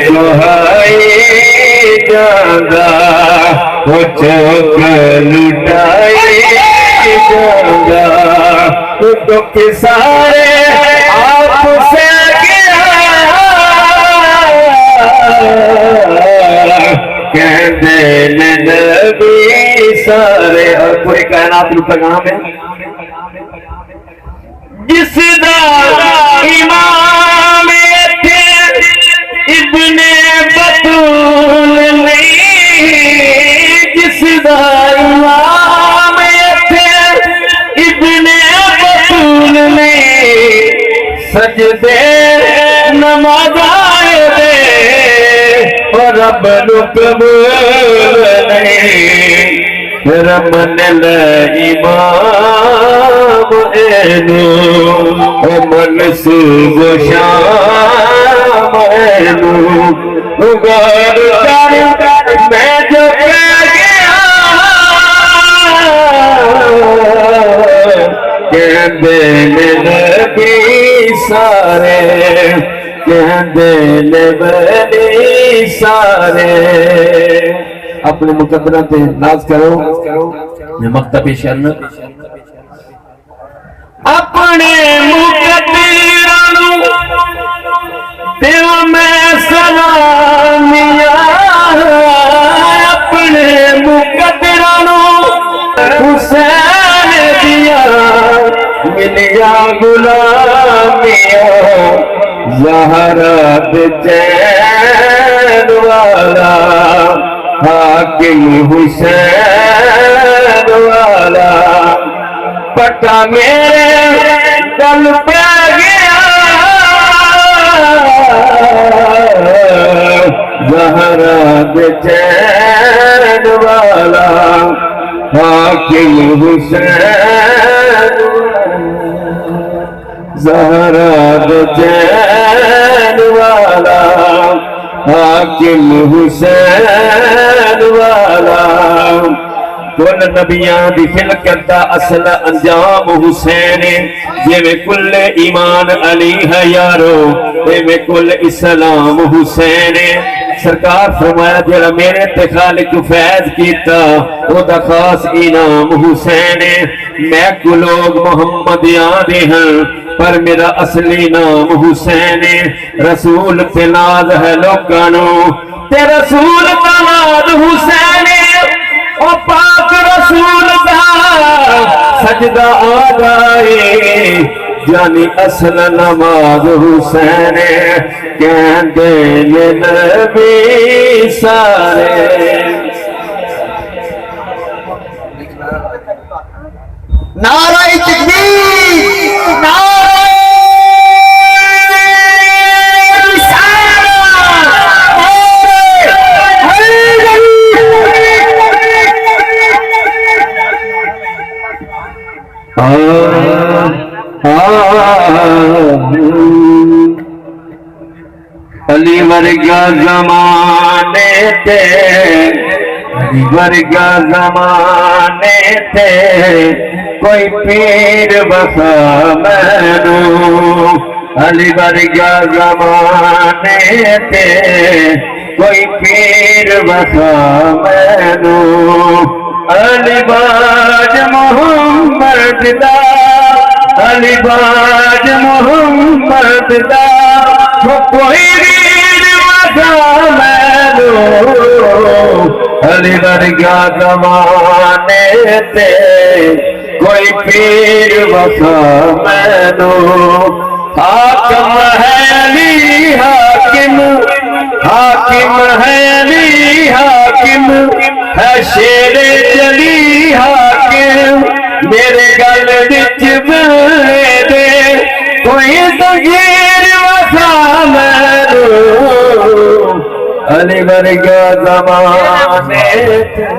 بہائی جاندہ وہ چوک لٹائی جاندہ تو کسارے آپ سے گیا کہندے نبی سارے اور پوری کائنات میں پیغام ہے جس دا امام تھے ابن بطول نہیں جس دا امام تھے ابن بطول نہیں سجدے نماز آئے دے اور رب نو قبول نہیں رمن الامام اینو منصوب شام اینو غور کر میں جو کہہ گیا کہندے نبی سارے کہندے نبی سارے اپنے مقدرہ پہ ناز کرو میں مقتب شرم اپنے مقدرہ دیو میں سلامیاں اپنے مقدرہ حسین دیا ملیا غلامیاں زہرا چین والا حاکم حسین والا پٹا میرے دل پہ گیا زہرا چین والا حاکم حسین زہرا چین والا حاکم حسین والا کل نبیاں دی خلقت دا اصل انجام حسین جے میں کل ایمان علی ہے یارو جے میں کل اسلام حسین سرکار فرمایا جڑا میرے تے خالق فیض کیتا او دا خاص انعام حسین میں کو لوگ محمد یادے ہیں پر میرا اصلی نام حسین رسول تے ناز ہے لوگانو تے رسول کا ناز حسین او پاک رسول دا سجدہ آگائے جانی اصل نماز حسین کہندے نبی سارے نعرہ تکبیر نعرہ علی ورگا زمانے تے علی ورگا زمانے تے کوئی پیر وفا مینو علی ورگا زمانے تے کوئی پیر وفا مینو علی باج محمد دا علی باج محمد دا کوئی پیر وفا مینو علی ورگا زمانے تے کوئی پیر وفا مینو حاکم ہے علی حاکم حاکم ہے علی حاکم ہے شیر جلی حاکم میرے گل وچ بلے دے کوئی تغیر وفا مینو علی ورگا زمانے تے